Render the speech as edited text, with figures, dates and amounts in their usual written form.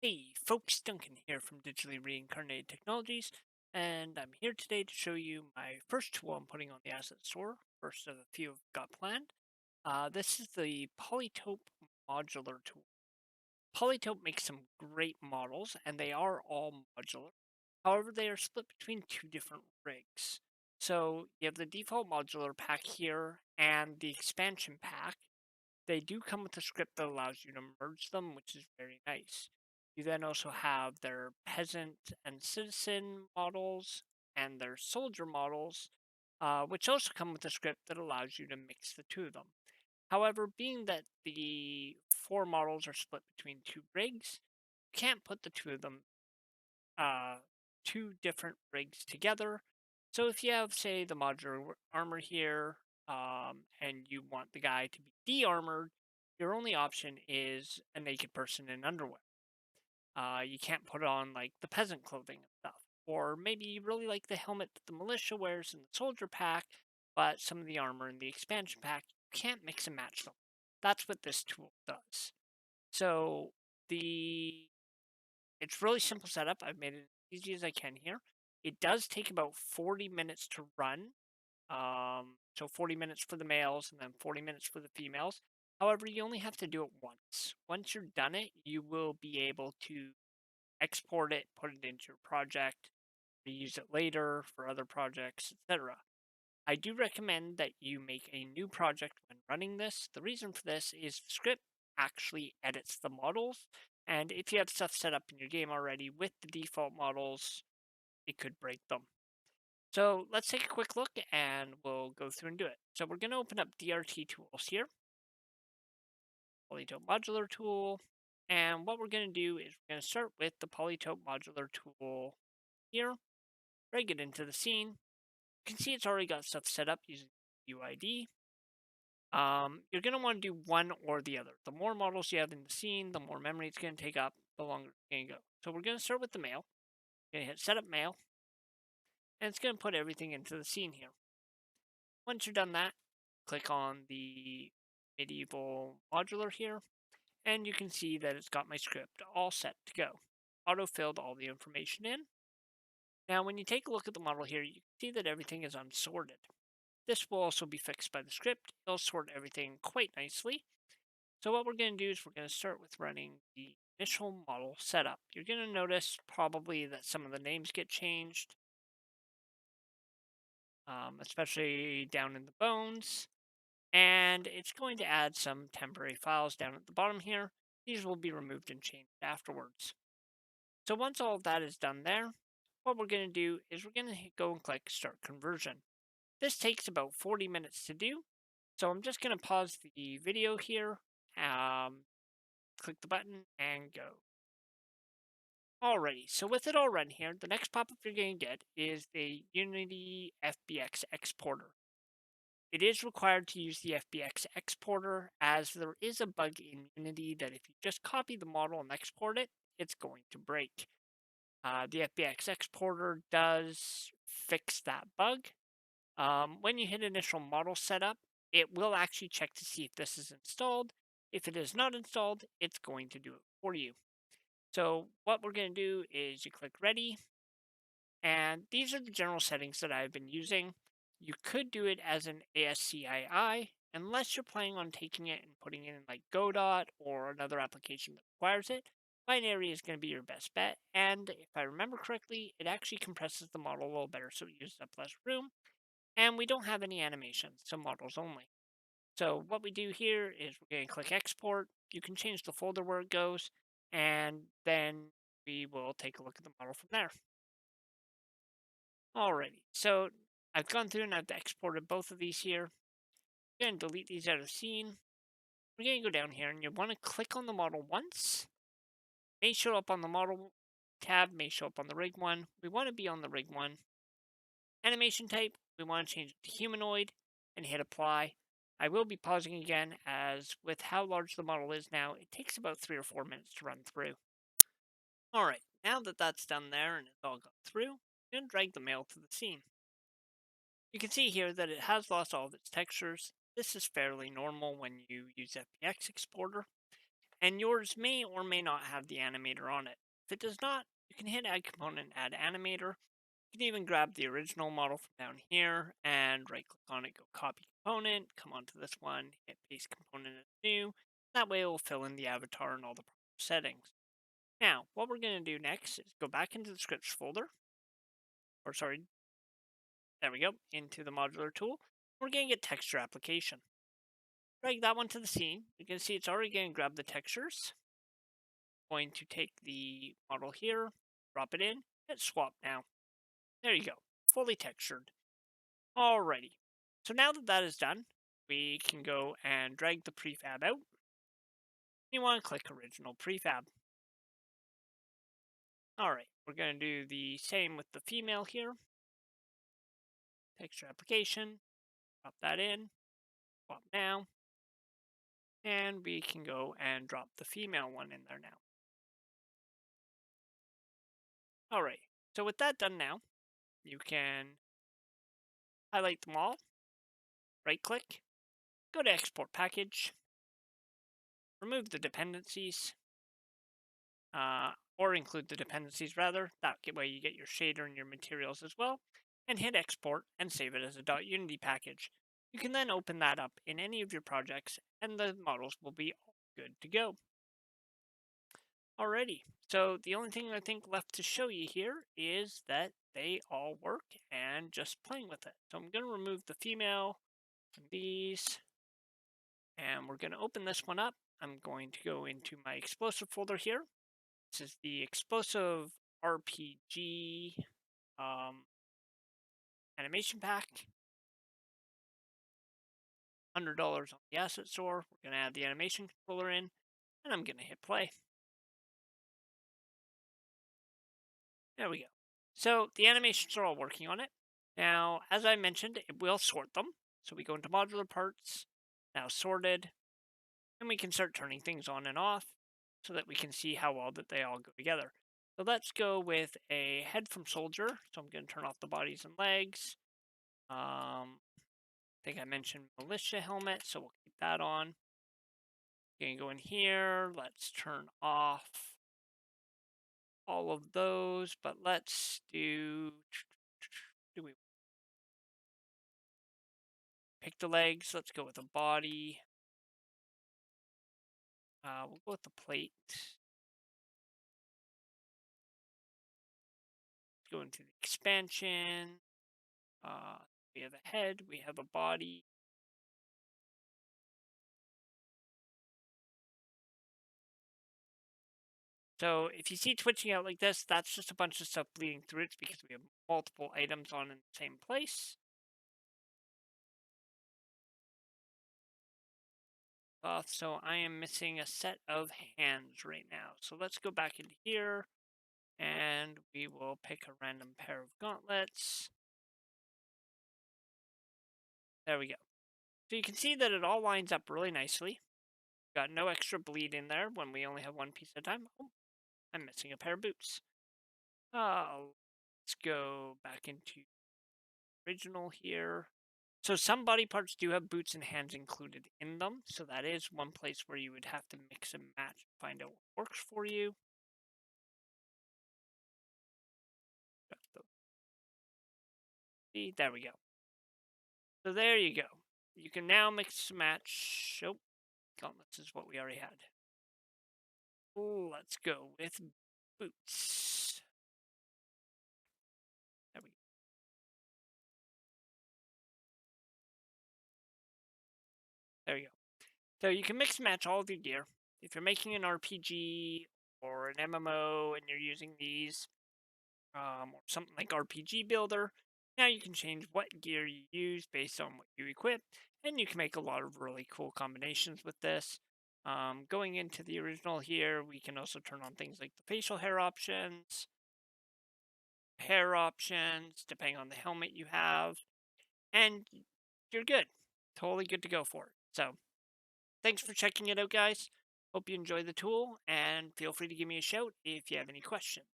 Hey folks, Duncan here from Digitally Reincarnated Technologies, and I'm here today to show you my first tool I'm putting on the asset store, first of a few I've got planned. This is the Polytope Modular tool. Polytope makes some great models, and they are all modular. However, they are split between two different rigs. So you have the default modular pack here and the expansion pack. They do come with a script that allows you to merge them, which is very nice. You then also have their peasant and citizen models and their soldier models, which also come with a script that allows you to mix the two of them. However, being that the four models are split between two rigs, you can't put the two of them, uh, two different rigs together. So if you have, say, the modular armor here, and you want the guy to be de-armored, your only option is a naked person in underwear. You can't put on like the peasant clothing and stuff. Or maybe you really like the helmet that the militia wears in the soldier pack, but some of the armor in the expansion pack, you can't mix and match them. That's what this tool does. So the it's really simple setup. I've made it as easy as I can here. It does take about 40 minutes to run. So 40 minutes for the males and then 40 minutes for the females. However, you only have to do it once. Once you're done it, you will be able to export it, put it into your project, reuse it later for other projects, etc. I do recommend that you make a new project when running this. The reason for this is the script actually edits the models, and if you have stuff set up in your game already with the default models, it could break them. So let's take a quick look and we'll go through and do it. So we're going to open up DRT tools here, Polytope Modular tool. And what we're going to do is we're going to start with the Polytope Modular tool here, drag it into the scene. You can see it's already got stuff set up using UID. You're going to want to do one or the other. The more models you have in the scene, the more memory it's going to take up, the longer it's going to go. So we're going to start with the male. We're going to hit Setup Male, and it's going to put everything into the scene here. Once you're done that, click on the medieval modular here, and you can see that it's got my script all set to go. Auto-filled all the information in. Now, when you take a look at the model here, you can see that everything is unsorted. This will also be fixed by the script. It'll sort everything quite nicely. So what we're going to do is we're going to start with running the initial model setup. You're going to notice probably that some of the names get changed, especially down in the bones. And it's going to add some temporary files down at the bottom here. These will be removed and changed afterwards. So once all of that is done there, what we're going to do is we're going to go and click Start Conversion. This takes about 40 minutes to do, so I'm just going to pause the video here, click the button, and go. Alrighty, so with it all run here, the next pop-up you're going to get is the Unity FBX exporter. It is required to use the FBX exporter, as there is a bug in Unity that if you just copy the model and export it, it's going to break. The FBX exporter does fix that bug. When you hit initial model setup, it will actually check to see if this is installed. If it is not installed, it's going to do it for you. So what we're going to do is you click ready, and these are the general settings that I've been using. You could do it as an ASCII, unless you're planning on taking it and putting it in like Godot or another application that requires it. Binary is going to be your best bet, and if I remember correctly, it actually compresses the model a little better so it uses up less room, and we don't have any animations, so models only. So what we do here is we're going to click export. You can change the folder where it goes, and then we will take a look at the model from there. Alrighty, so I've gone through and I've exported both of these here. I'm going to delete these out of scene. We're going to go down here and you want to click on the model once. May show up on the model tab, may show up on the rig one. We want to be on the rig one. Animation type, we want to change it to humanoid and hit apply. I will be pausing again, as with how large the model is now, it takes about 3 or 4 minutes to run through. Alright, now that that's done there and it's all gone through, I'm going to drag the mail to the scene. You can see here that it has lost all of its textures. This is fairly normal when you use FBX Exporter. and yours may or may not have the animator on it. If it does not, you can hit Add Component, Add Animator. You can even grab the original model from down here and right click on it, go Copy Component, come onto this one, hit Paste Component as New. That way it will fill in the avatar and all the proper settings. Now, what we're going to do next is go back into the scripts folder, or sorry, there we go, into the modular tool. We're going to get texture application. Drag that one to the scene. You can see it's already going to grab the textures. Going to take the model here, drop it in, hit swap now. There you go, fully textured. Alrighty. So now that that is done, we can go and drag the prefab out. You want to click original prefab. Alright, we're going to do the same with the female here. Texture application, drop that in, swap now, and we can go and drop the female one in there now. Alright, so with that done now, you can highlight them all, right click, go to export package, remove the dependencies, or include the dependencies rather, that way you get your shader and your materials as well, and hit export and save it as a .unity package. You can then open that up in any of your projects and the models will be all good to go. Alrighty, so the only thing I think left to show you here is that they all work and just playing with it. So I'm going to remove the female from these, and we're going to open this one up. I'm going to go into my explosive folder here. This is the explosive RPG animation pack. $100 on the asset store. We're going to add the animation controller in, and I'm going to hit play. There we go. So the animations are all working on it. Now, as I mentioned, it will sort them. So we go into modular parts, now sorted, and we can start turning things on and off so that we can see how well that they all go together. So let's go with a head from soldier. So I'm going to turn off the bodies and legs. I think I mentioned militia helmet, so we'll keep that on. Going to go in here. Let's turn off all of those, but let's do we pick the legs? Let's go with the body. We'll go with the plate. Go into the expansion. We have a head. We have a body. So if you see twitching out like this, that's just a bunch of stuff bleeding through it. It's because we have multiple items on in the same place. So I am missing a set of hands right now. So let's go back into here and we will pick a random pair of gauntlets. There we go. So you can see that it all lines up really nicely. Got no extra bleed in there when we only have one piece at a time. Oh, I'm missing a pair of boots. Let's go back into original here. So some body parts do have boots and hands included in them. So that is one place where you would have to mix and match and find out what works for you. There we go. So there you go. You can now mix and match. Oh, gauntlets is what we already had. Let's go with boots. There we go. There we go. So you can mix and match all of your gear. If you're making an RPG or an MMO and you're using these, or something like RPG Builder, now you can change what gear you use based on what you equip, and you can make a lot of really cool combinations with this. Going into the original here, we can also turn on things like the facial hair options, depending on the helmet you have, and you're good. Totally good to go for it. So, thanks for checking it out, guys. Hope you enjoy the tool, and feel free to give me a shout if you have any questions.